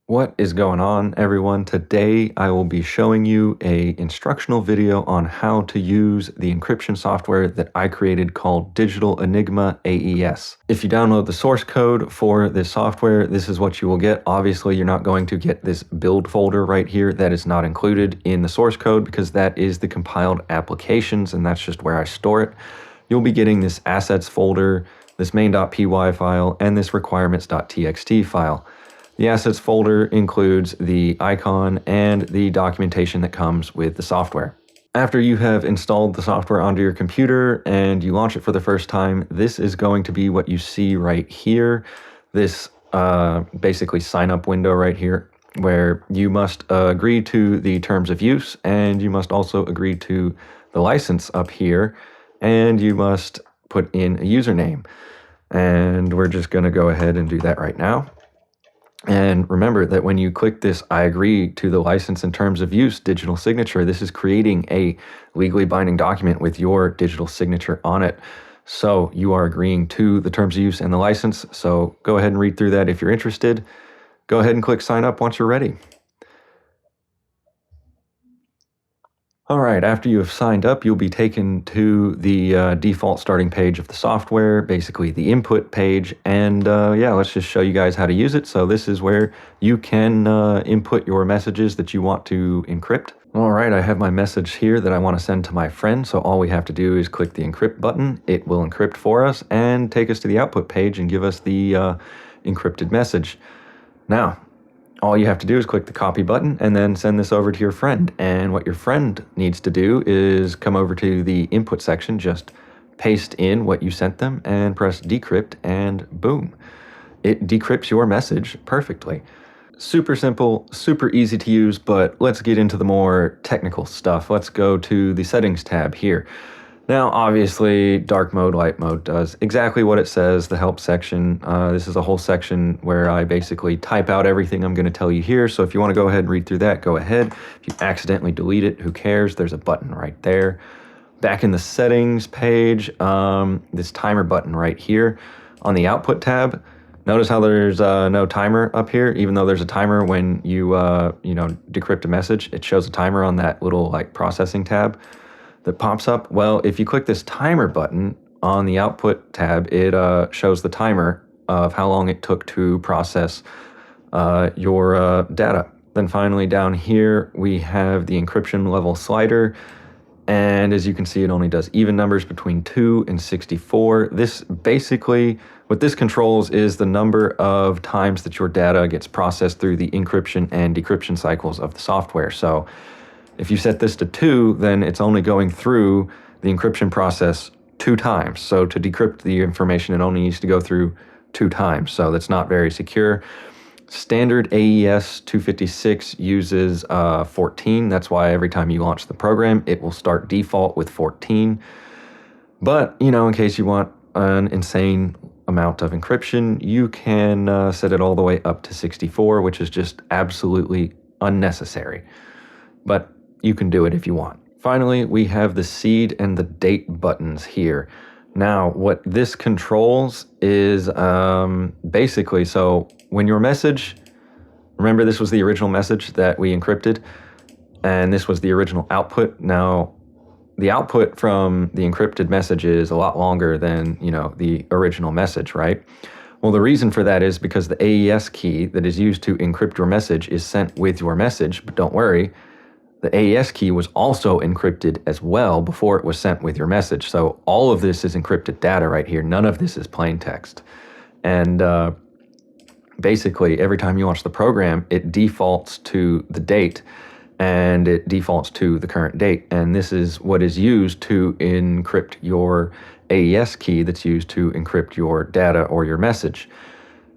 What is going on, everyone? Today I will be showing you a instructional video on how to use the encryption software that I created called Digital Enigma AES. If you download the source code for this software, this is what you will get. Obviously, you're not going to get this build folder right here. That is not included in the source code because that is the compiled applications and that's just where I store it. You'll be getting this assets folder, this main.py file, and this requirements.txt file. The assets folder includes the icon and the documentation that comes with the software. After you have installed the software onto your computer and you launch it for the first time, this is going to be what you see right here. This basically sign up window right here, where you must agree to the terms of use, and you must also agree to the license up here, and you must put in a username. And we're just going to go ahead and do that right now. And remember that when you click this I agree to the license and terms of use digital signature, this is creating a legally binding document with your digital signature on it. So you are agreeing to the terms of use and the license. So go ahead and read through that if you're interested. Go ahead and click sign up once you're ready. All right, after you have signed up, you'll be taken to the default starting page of the software, basically the input page. And yeah, let's just show you guys how to use it. So this is where you can input your messages that you want to encrypt. All right, I have my message here that I want to send to my friend. So all we have to do is click the encrypt button. It will encrypt for us and take us to the output page and give us the encrypted message. Now, all you have to do is click the copy button and then send this over to your friend. And what your friend needs to do is come over to the input section, just paste in what you sent them and press decrypt, and boom, it decrypts your message perfectly. Super simple, super easy to use, but let's get into the more technical stuff. Let's go to the settings tab here. Now, obviously, dark mode, light mode does exactly what it says, the help section. This is a whole section where I basically type out everything I'm going to tell you here. So if you want to go ahead and read through that, go ahead. If you accidentally delete it, who cares? There's a button right there. Back in the settings page, this timer button right here on the output tab. Notice how there's no timer up here, even though there's a timer when you decrypt a message. It shows a timer on that little processing tab that pops up. Well, if you click this timer button on the output tab, it shows the timer of how long it took to process your data. Then finally down here, we have the encryption level slider. And as you can see, it only does even numbers between 2 and 64. This basically, what this controls is the number of times that your data gets processed through the encryption and decryption cycles of the software. So if you set this to 2, then it's only going through the encryption process 2 times. So to decrypt the information, it only needs to go through 2 times. So that's not very secure. Standard AES 256 uses 14. That's why every time you launch the program, it will start default with 14. But, in case you want an insane amount of encryption, you can set it all the way up to 64, which is just absolutely unnecessary. But you can do it if you want. Finally, we have the seed and the date buttons here. Now, what this controls is basically, so when your message, remember this was the original message that we encrypted, and this was the original output. Now, the output from the encrypted message is a lot longer than, the original message, right? Well, the reason for that is because the AES key that is used to encrypt your message is sent with your message, but don't worry, the AES key was also encrypted as well before it was sent with your message. So all of this is encrypted data right here. None of this is plain text. And basically, every time you launch the program, it defaults to the date and it defaults to the current date. And this is what is used to encrypt your AES key that's used to encrypt your data or your message.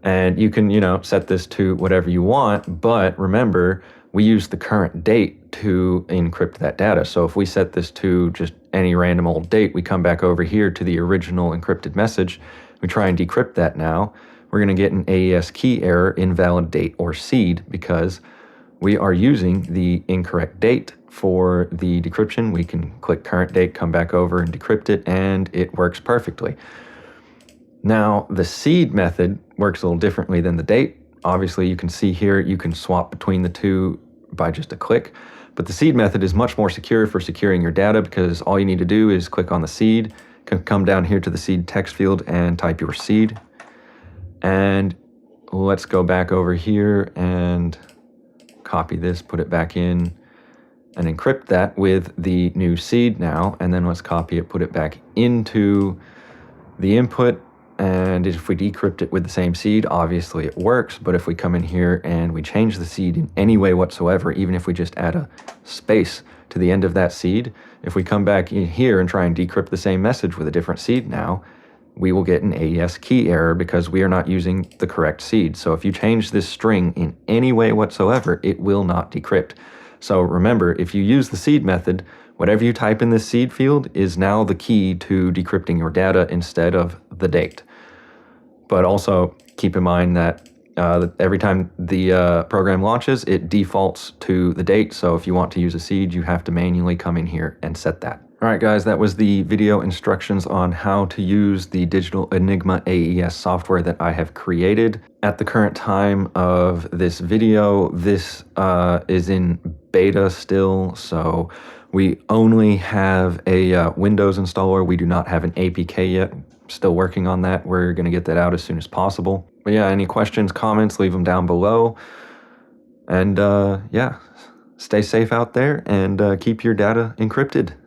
And you can, set this to whatever you want, but remember, we use the current date to encrypt that data. So if we set this to just any random old date, we come back over here to the original encrypted message, we try and decrypt that now, we're going to get an AES key error, invalid date or seed, because we are using the incorrect date for the decryption. We can click current date, come back over and decrypt it, and it works perfectly. Now, the seed method works a little differently than the date. obviously you can see here, you can swap between the two by just a click. But the seed method is much more secure for securing your data, because all you need to do is click on the seed, come down here to the seed text field and type your seed. And let's go back over here and copy this, put it back in, and encrypt that with the new seed now. And then let's copy it, put it back into the input. And if we decrypt it with the same seed, obviously it works. But if we come in here and we change the seed in any way whatsoever, even if we just add a space to the end of that seed, if we come back in here and try and decrypt the same message with a different seed now, we will get an AES key error because we are not using the correct seed. So if you change this string in any way whatsoever, it will not decrypt. So remember, if you use the seed method, whatever you type in this seed field is now the key to decrypting your data instead of the date. But also keep in mind that every time the program launches, it defaults to the date. So if you want to use a seed, you have to manually come in here and set that. All right, guys, that was the video instructions on how to use the digital Enigma AES software that I have created. At the current time of this video, this is in beta still, so we only have a Windows installer. We do not have an APK yet. Still working on that. We're going to get that out as soon as possible. But yeah, any questions, comments, leave them down below. And yeah, stay safe out there and keep your data encrypted.